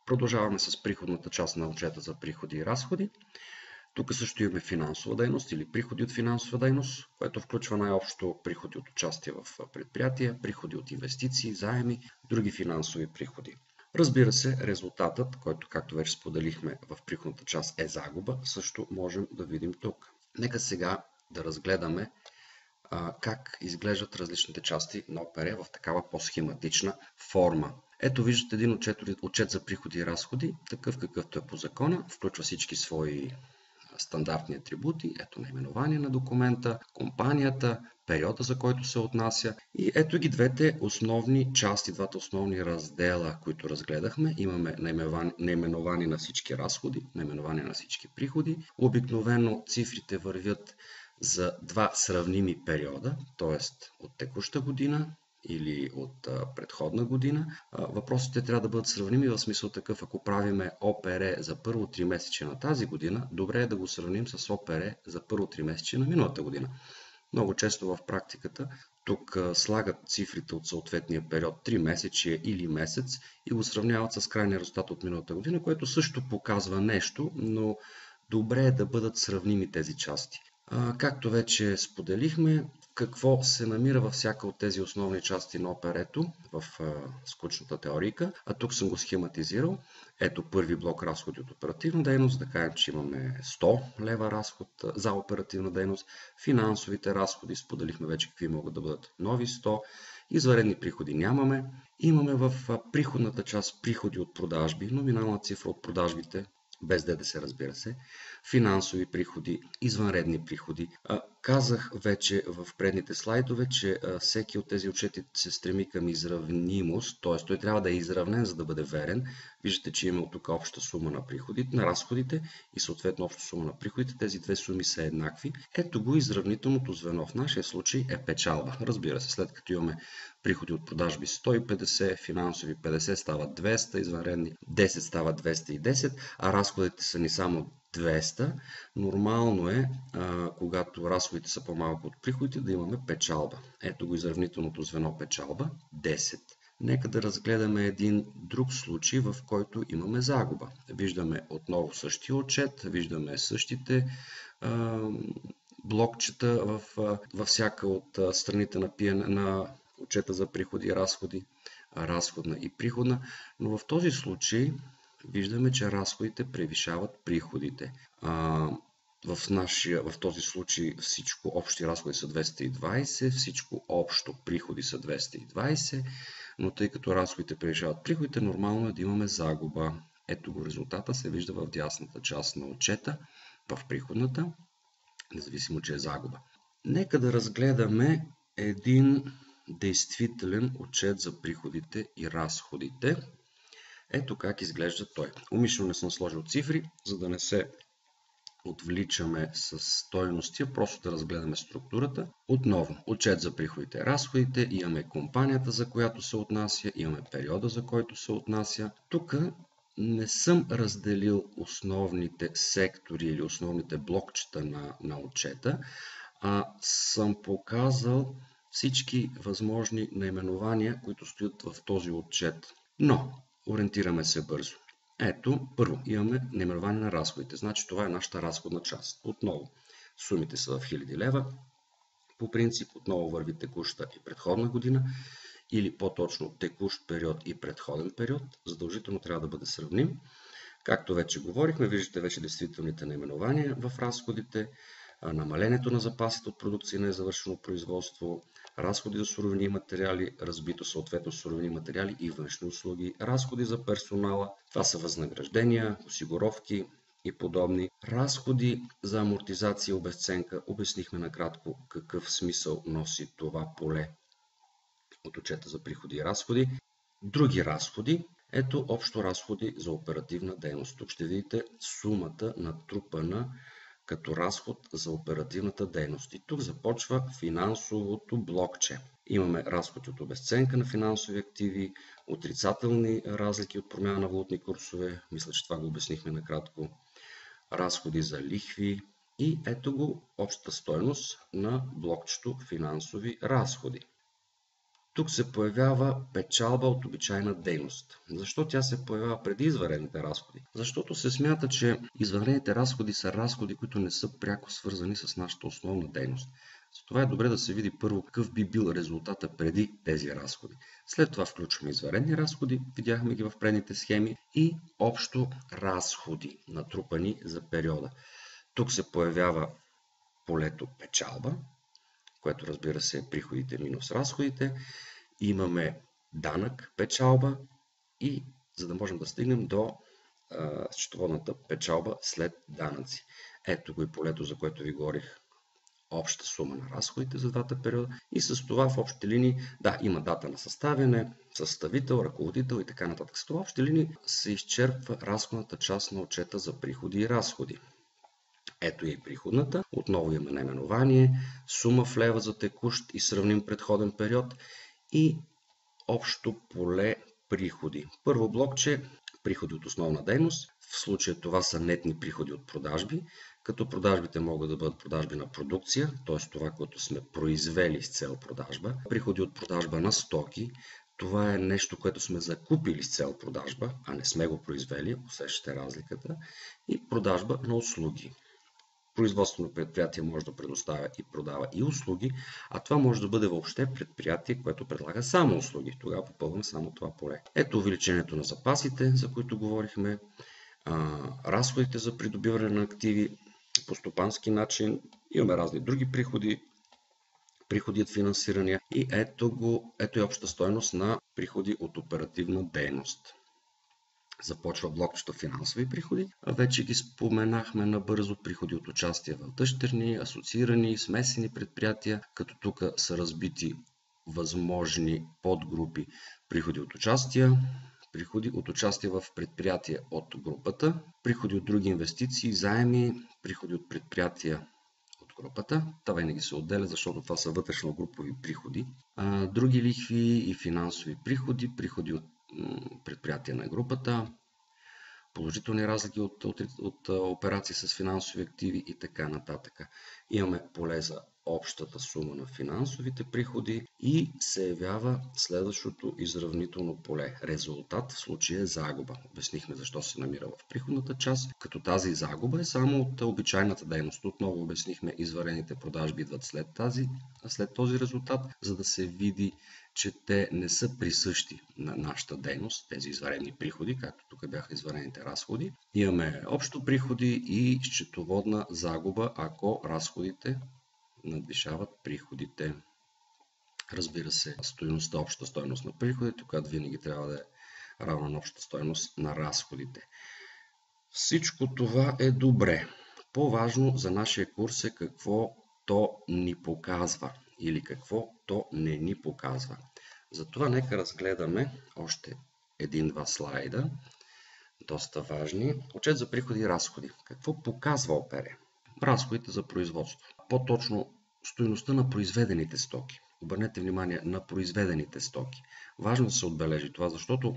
Продължаваме с приходната част на отчета за приходи и разходи. Тук също имаме финансова дейност или приходи от финансова дейност, което включва най-общо приходи от участие в предприятия, приходи от инвестиции, заеми, други финансови приходи. Разбира се, резултатът, който, както вече споделихме в приходната част, е загуба, също можем да видим тук. Нека сега да разгледаме как изглеждат различните части на ОПР в такава по-схематична форма. Ето виждате един отчет за приходи и разходи, такъв какъвто е по закона, включва всички свои стандартни атрибути, ето наименование на документа, компанията, периода за който се отнася и ето ги двете основни части, двата основни раздела, които разгледахме. Имаме наименование на всички разходи, наименование на всички приходи. Обикновено цифрите вървят за два сравними периода, т.е. от текуща година или от предходна година. Въпросите трябва да бъдат сравними в смисъл такъв, ако правиме ОПР за първо 3 месече на тази година, добре е да го сравним с ОПР за първо 3 месече на миналата година. Много често в практиката тук слагат цифрите от съответния период 3 месече или месец и го сравняват с крайния резултат от миналата година, което също показва нещо, но добре е да бъдат сравними тези части. Както вече споделихме, какво се намира във всяка от тези основни части на ОПР-то в скучната теорика, а тук съм го схематизирал. Ето първи блок разходи от оперативна дейност, да кажем, че имаме 100 лева разход за оперативна дейност, финансовите разходи, споделихме вече какви могат да бъдат нови 100, извънредни приходи нямаме. Имаме в приходната част приходи от продажби, номинална цифра от продажбите, без ДДС, разбира се, финансови приходи, извънредни приходи. Казах вече в предните слайдове, че всеки от тези отчети се стреми към изравнимост, т.е. той трябва да е изравнен, за да бъде верен. Виждате, че има от тук обща сума на приходите, на разходите и съответно обща сума на приходите. Тези две суми са еднакви. Ето го изравнителното звено. В нашия случай е печалба. Разбира се, след като имаме приходи от продажби 150, финансови 50 стават 200, извънредни 10 стават 210, а разходите са ни само 200. Нормално е, когато разходите са по-малко от приходите, да имаме печалба. Ето го изравнителното звено печалба 10. Нека да разгледаме един друг случай, в който имаме загуба. Виждаме отново същия отчет, виждаме същите блокчета във всяка от страните на отчета за приходи и разходи, разходна и приходна, но в този случай виждаме, че разходите превишават приходите. В този случай всичко общи разходи са 220, всичко общо приходи са 220, но тъй като разходите превишават приходите, нормално е да имаме загуба. Ето го резултата се вижда в дясната част на отчета, в приходната, независимо, че е загуба. Нека да разгледаме един действителен отчет за приходите и разходите. Ето как изглежда той. Умишлено не съм сложил цифри, за да не се отвличаме с стойности, а просто да разгледаме структурата. Отново, отчет за приходите и разходите, имаме компанията, за която се отнася, имаме периода, за който се отнася. Тук не съм разделил основните сектори или основните блокчета на отчета, а съм показал всички възможни наименования, които стоят в този отчет. Но, ориентираме се бързо. Ето, първо имаме наименование на разходите. Значи това е нашата разходна част. Отново, сумите са в хиляди лева. По принцип, отново върви текуща и предходна година, или по-точно текущ период и предходен период. Задължително трябва да бъде сравним. Както вече говорихме, виждате вече действителните наименования в разходите, намалението на запасите от продукция на незавършено производство, разходи за суровини и материали, разбито съответно суровини, материали и външни услуги, разходи за персонала, това са възнаграждения, осигуровки и подобни, разходи за амортизация и обезценка. Обяснихме накратко какъв смисъл носи това поле от отчета за приходи и разходи. Други разходи, ето общо разходи за оперативна дейност. Тук ще видите сумата натрупана като разход за оперативната дейност. И тук започва финансовото блокче. Имаме разходи от обезценка на финансови активи, отрицателни разлики от промяна на валутни курсове, мисля, че това го обяснихме накратко, разходи за лихви и ето го общата стойност на блокчето финансови разходи. Тук се появява печалба от обичайна дейност. Защо тя се появява преди извънредните разходи? Защото се смята, че извънредните разходи са разходи, които не са пряко свързани с нашата основна дейност. Затова е добре да се види първо какъв би бил резултата преди тези разходи. След това включваме извънредни разходи, видяхме ги в предните схеми, и общо разходи, натрупани за периода. Тук се появява полето печалба, което разбира се е приходите минус разходите. Имаме данък печалба и за да можем да стигнем до счетоводната печалба след данъци. Ето го и полето, за което ви говорих. Обща сума на разходите за двата периода и с това в общи линии, да, има дата на съставяне, съставител, ръководител и така нататък. С това в общи линии се изчерпва разходната част на отчета за приходи и разходи. Ето и приходната. Отново имаме наименование, сума в лева за текущ и сравним предходен период и общо поле приходи. Първо блокче приходи от основна дейност. В случая това са нетни приходи от продажби, като продажбите могат да бъдат продажби на продукция, т.е. това, което сме произвели с цел продажба. Приходи от продажба на стоки. Това е нещо, което сме закупили с цел продажба, а не сме го произвели, усещате разликата. И продажба на услуги. Производствено предприятие може да предоставя и продава и услуги, а това може да бъде въобще предприятие, което предлага само услуги. Тогава попълваме само това поле. Ето увеличението на запасите, за които говорихме, разходите за придобиване на активи по стопански начин, имаме разни други приходи, приходи от финансирания и ето и обща стойност на приходи от оперативна дейност. Започва блокчето финансови приходи. Вече ги споменахме набързо. Приходи от участие в дъщерни, асоциирани, смесени предприятия, като тук са разбити възможни подгрупи. Приходи от участие, приходи от участие в предприятия от групата, приходи от други инвестиции, заеми, приходи от предприятия от групата. Това винаги се отделя, защото това са вътрешно-групови приходи. Други лихви и финансови приходи, приходи от предприятия на групата, положителни разлики от операции с финансови активи и така нататък. Имаме поле за общата сума на финансовите приходи и се явява следващото изравнително поле. Резултат в случая е загуба. Обяснихме защо се намира в приходната част, като тази загуба е само от обичайната дейност. Отново обяснихме, извънредните продажби идват след този резултат, за да се види, че те не са присъщи на нашата дейност, тези извънредни приходи, както тук бяха извънредните разходи. Имаме общо приходи и счетоводна загуба, ако разходите надвишават приходите. Разбира се, общата стойност на приходите, която винаги трябва да е равна на общата стойност на разходите. Всичко това е добре. По-важно за нашия курс е какво то ни показва или какво то не ни показва. Затова нека разгледаме още един-два слайда, доста важни. Отчет за приходи и разходи. Какво показва ОПР? Разходите за производство. По-точно стойността на произведените стоки. Обърнете внимание на произведените стоки. Важно да се отбележи това, защото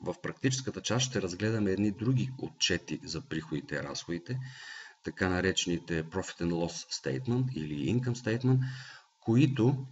в практическата част ще разгледаме едни други отчети за приходите и разходите, така наречените Profit and Loss Statement или Income Statement, които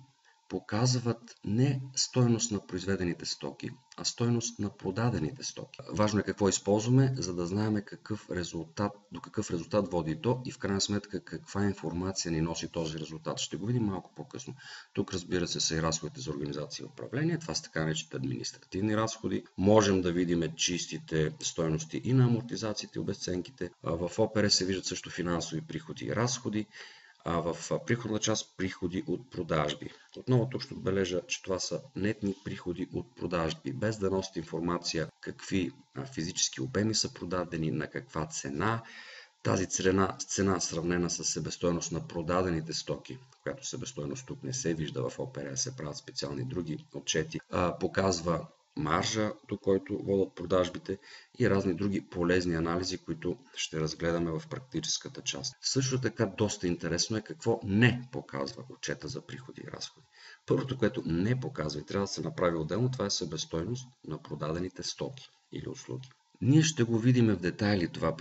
показват не стойност на произведените стоки, а стойност на продадените стоки. Важно е какво използваме, за да знаем до какъв резултат води то и в крайна сметка каква информация ни носи този резултат. Ще го видим малко по-късно. Тук разбира се са и разходите за организация и управление. Това са така наречените административни разходи. Можем да видим чистите стойности и на амортизациите и обезценките. В ОПР се виждат също финансови приходи и разходи. А в приходна част приходи от продажби. Отново тук ще отбележа, че това са нетни приходи от продажби, без да носят информация какви физически обеми са продадени, на каква цена. Тази цена сравнена с себестойност на продадените стоки, която себестойност тук не се вижда в ОПР, се правят специални други отчети, показва маржа, до който водят продажбите и разни други полезни анализи, които ще разгледаме в практическата част. Също така доста интересно е какво не показва отчета за приходи и разходи. Първото, което не показва и трябва да се направи отделно, това е себестойност на продадените стоки или услуги. Ние ще го видим в детайли това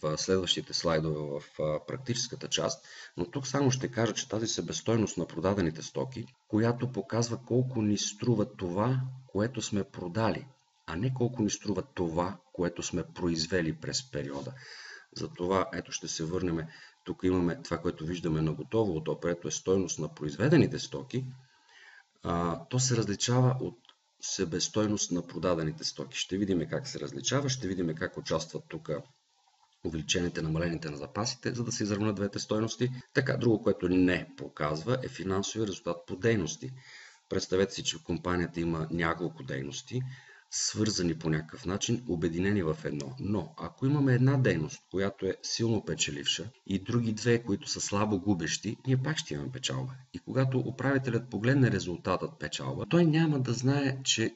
в следващите слайдове в практическата част, но тук само ще кажа, че тази себестойност на продадените стоки, която показва колко ни струва това, което сме продали, а не колко ни струва това, което сме произвели през периода. Затова, ето ще се върнем, тук имаме това, което виждаме на готово, отопрето е стойност на произведените стоки, то се различава от себестойност на продадените стоки. Ще видим как се различава, ще видим как участват тук увеличените, намалените на запасите, за да се изравнят двете стойности. Така, друго, което не показва, е финансовия резултат по дейности. Представете си, че компанията има няколко дейности, свързани по някакъв начин, обединени в едно. Но ако имаме една дейност, която е силно печеливша и други две, които са слабо губещи, ние пак ще имаме печалба. И когато управителят погледне резултатът печалба, той няма да знае, че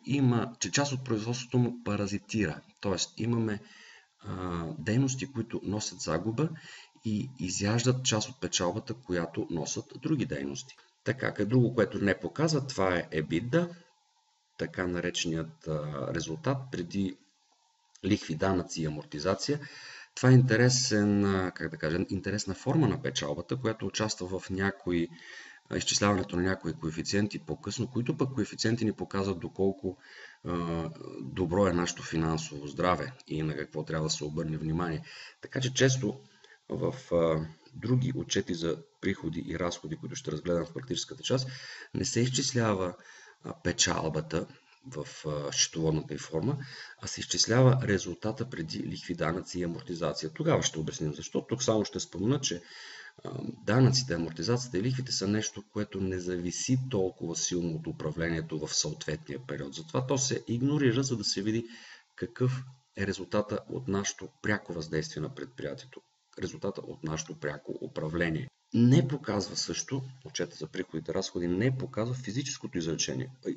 част от производството му паразитира. Тоест имаме дейности, които носят загуба и изяждат част от печалбата, която носят други дейности. Така, друго, което не показва, това е EBITDA, така нареченият резултат преди лихви, данъци и амортизация. Това е интересна форма на печалбата, която участва в изчисляването на някои коефициенти по-късно, които пък коефициенти ни показват доколко добро е нашето финансово здраве и на какво трябва да се обърне внимание. Така че често в други отчети за приходи и разходи, които ще разгледам в практическата част, не се изчислява печалбата в счетоводната й форма, а се изчислява резултата преди лихви, данъци и амортизация. Тогава ще обясним защо. Тук само ще спомена, че данъците, амортизацията и лихвите са нещо, което не зависи толкова силно от управлението в съответния период. Затова то се игнорира, за да се види какъв е резултата от нашето пряко въздействие на предприятието, резултата от нашето пряко управление. Не показва също, отчета за приходите и разходи, не показва физическото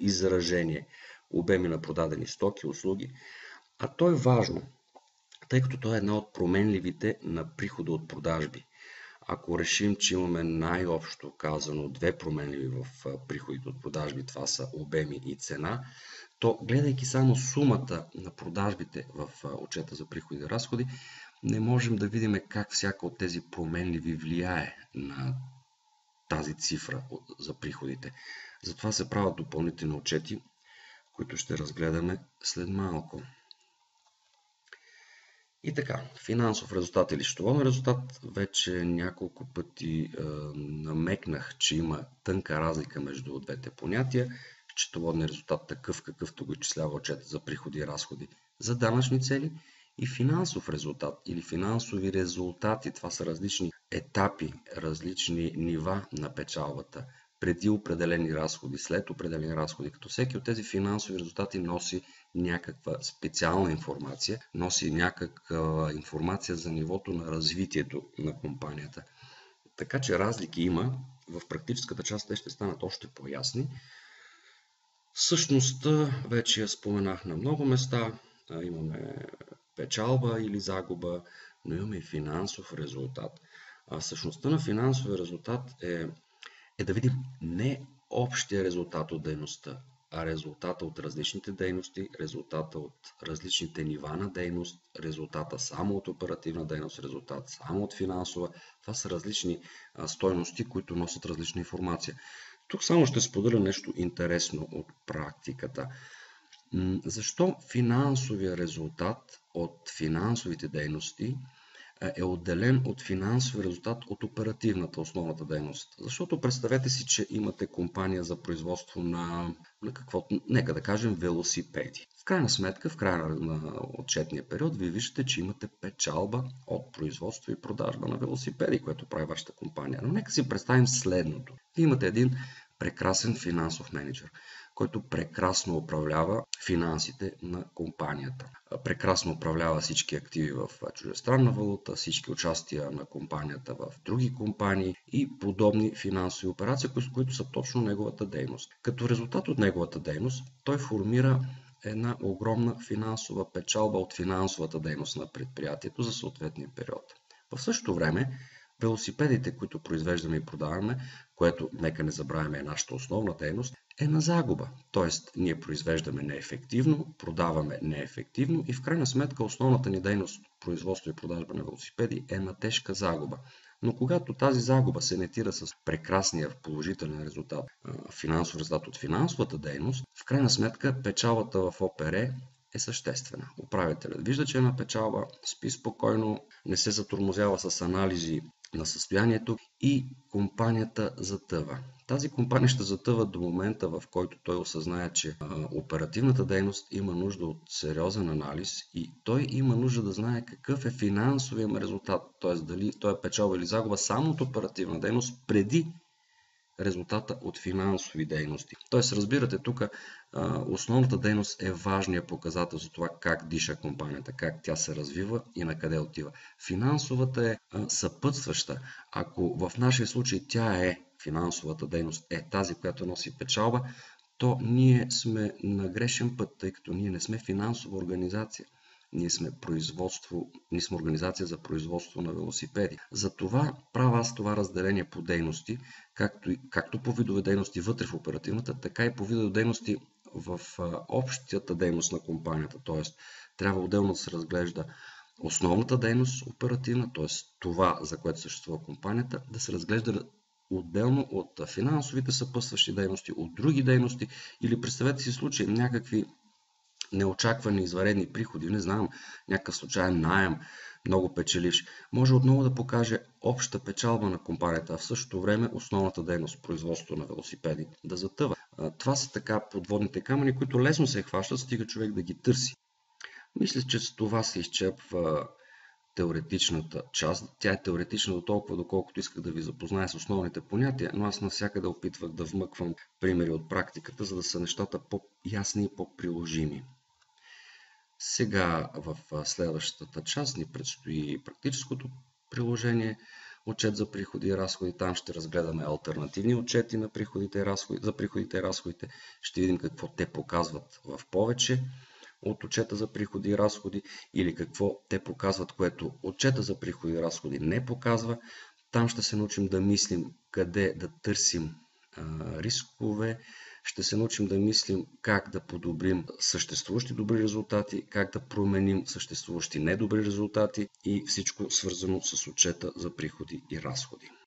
изражение, обеми на продадени стоки, услуги, а то е важно, тъй като то е една от променливите на прихода от продажби. Ако решим, че имаме най-общо казано две променливи в приходите от продажби, това са обеми и цена, то гледайки само сумата на продажбите в отчета за приходи и разходи, не можем да видим как всяка от тези променливи влияе на тази цифра за приходите. Затова се правят допълнителни отчети, които ще разгледаме след малко. И така, финансов резултат или счетоводен резултат, вече няколко пъти намекнах, че има тънка разлика между двете понятия. Счетоводният резултат такъв, какъвто го изчислява отчета за приходи и разходи за данъчни цели, и финансов резултат или финансови резултати. Това са различни етапи, различни нива на печалбата, преди определени разходи, след определени разходи, като всеки от тези финансови резултати носи някаква специална информация, носи някаква информация за нивото на развитието на компанията. Така че разлики има. В практическата част те ще станат още по-ясни. Същността вече я споменах на много места. Имаме печалба или загуба, но имаме и финансов резултат. Същността на финансовия резултат е да видим не общия резултат от дейността, а резултата от различните дейности, резултата от различните нива на дейност, резултата само от оперативна дейност, резултат само от финансова. Това са различни стойности, които носят различна информация. Тук само ще споделя нещо интересно от практиката. Защо финансовия резултат от финансовите дейности е отделен от финансовия резултат от оперативната, основната дейност? Защото представете си, че имате компания за производство на каквото, нека да кажем, велосипеди. В крайна сметка, в края на отчетния период, вие виждате, че имате печалба от производство и продажба на велосипеди, което прави вашата компания. Но нека си представим следното. Вие имате един прекрасен финансов мениджър, който прекрасно управлява финансите на компанията. Прекрасно управлява всички активи в чуждестранна валута, всички участия на компанията в други компании и подобни финансови операции, които са точно неговата дейност. Като резултат от неговата дейност, той формира една огромна финансова печалба от финансовата дейност на предприятието за съответния период. В същото време, велосипедите, които произвеждаме и продаваме, което, нека не забравяме, е нашата основна дейност, е на загуба. Тоест, ние произвеждаме неефективно, продаваме неефективно и в крайна сметка основната ни дейност, производство и продажба на велосипеди, е на тежка загуба. Но когато тази загуба се нетира с прекрасния положителен резултат, финансов резултат от финансовата дейност, в крайна сметка печалбата в ОПР е съществена. Управителят вижда, че има печалба, спи спокойно, не се затормозява с анализи на състоянието и компанията затъва. Тази компания ще затъва до момента, в който той осъзнае, че оперативната дейност има нужда от сериозен анализ и той има нужда да знае какъв е финансовият резултат, т.е. дали той е печалба или загуба само от оперативна дейност преди резултата от финансови дейности. Тоест, разбирате, тук основната дейност е важният показател за това как диша компанията, как тя се развива и на къде отива. Финансовата е съпътстваща. Ако в нашия случай финансовата дейност е тази, която носи печалба, то ние сме на грешен път, тъй като ние не сме финансова организация. Ние сме организация за производство на велосипеди. Затова правя аз това разделение по дейности, както по видове дейности вътре в оперативната, така и по видове дейности в общата дейност на компанията. Т.е. трябва отделно да се разглежда основната дейност оперативна, т.е. това, за което съществува компанията, да се разглежда отделно от финансовите съпътстващи дейности, от други дейности или представете си случай някакви неочаквани извънредни приходи, не знам, някакъв случайен наем, много печеливш, може отново да покаже обща печалба на компанията, а в същото време основната дейност, производство на велосипеди, да затъва. Това са така подводните камъни, които лесно се хващат, стига човек да ги търси. Мисля, че с това се изчерпва теоретичната част. Тя е теоретична до толкова, доколкото исках да ви запозная с основните понятия, но аз навсякъде опитвах да вмъквам примери от практиката, за да са нещата по-ясни и по-приложими. Сега в следващата част ни предстои практическото приложение, отчет за приходи и разходи. Там ще разгледаме алтернативни отчети на за приходите и разходите. Ще видим какво те показват в повече от отчета за приходи и разходи или какво те показват, което отчета за приходи и разходи не показва. Там ще се научим да мислим къде да търсим рискове, ще се научим да мислим как да подобрим съществуващи добри резултати, как да променим съществуващи недобри резултати и всичко свързано с отчета за приходи и разходи.